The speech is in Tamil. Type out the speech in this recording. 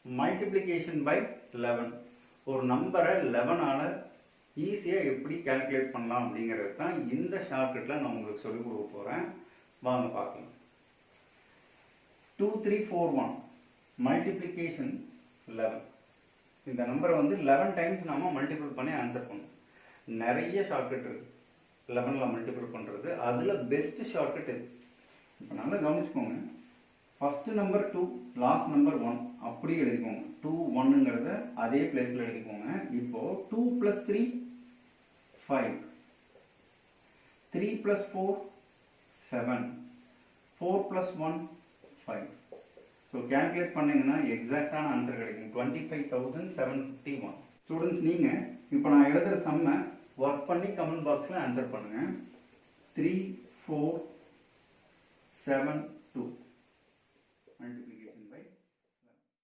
Multiplication by 11. ஒரு நம்பரை 11ஆல் ஈஸியாக எப்படி கால்குலேட் பண்ணலாம் அப்படிங்கிறது தான் இந்த ஷார்ட்கட்டில் நான் உங்களுக்கு சொல்லிக் கொடுக்க போகிறேன். வாங்க பார்க்கலாம். 2341 மல்டிப்ளிகேஷன் 11. இந்த நம்பரை வந்து 11 டைம்ஸ் நாம மல்டிபிள் பண்ணி ஆன்சர் பண்ணணும். நிறைய ஷார்ட்கட் இருக்கு 11ல் மல்டிபிள் பண்ணுறது. அதில் பெஸ்ட் ஷார்ட்கட் இது. இப்போ நல்லா கவனிச்சுக்கோங்க. ஃபர்ஸ்ட் நம்பர் 2, லாஸ்ட் நம்பர் 1 அப்படியே எழுதிக்கோங்க. 2 1ங்கிறத அதே பிளேஸில் எழுதிக்கோங்க. இப்போ 2 + 3 5, 3 + 4 7, 4 + 1 5. ஸோ கேல்குலேட் பண்ணிங்கன்னா எக்ஸாக்டான ஆன்சர் கிடைக்கும். 25,751. ஸ்டூடெண்ட்ஸ், நீங்கள் இப்போ நான் எழுதுகிற சம்மை ஒர்க் பண்ணி கமெண்ட் பாக்ஸில் ஆன்சர் பண்ணுங்கள். 3 4 7 2 multiplication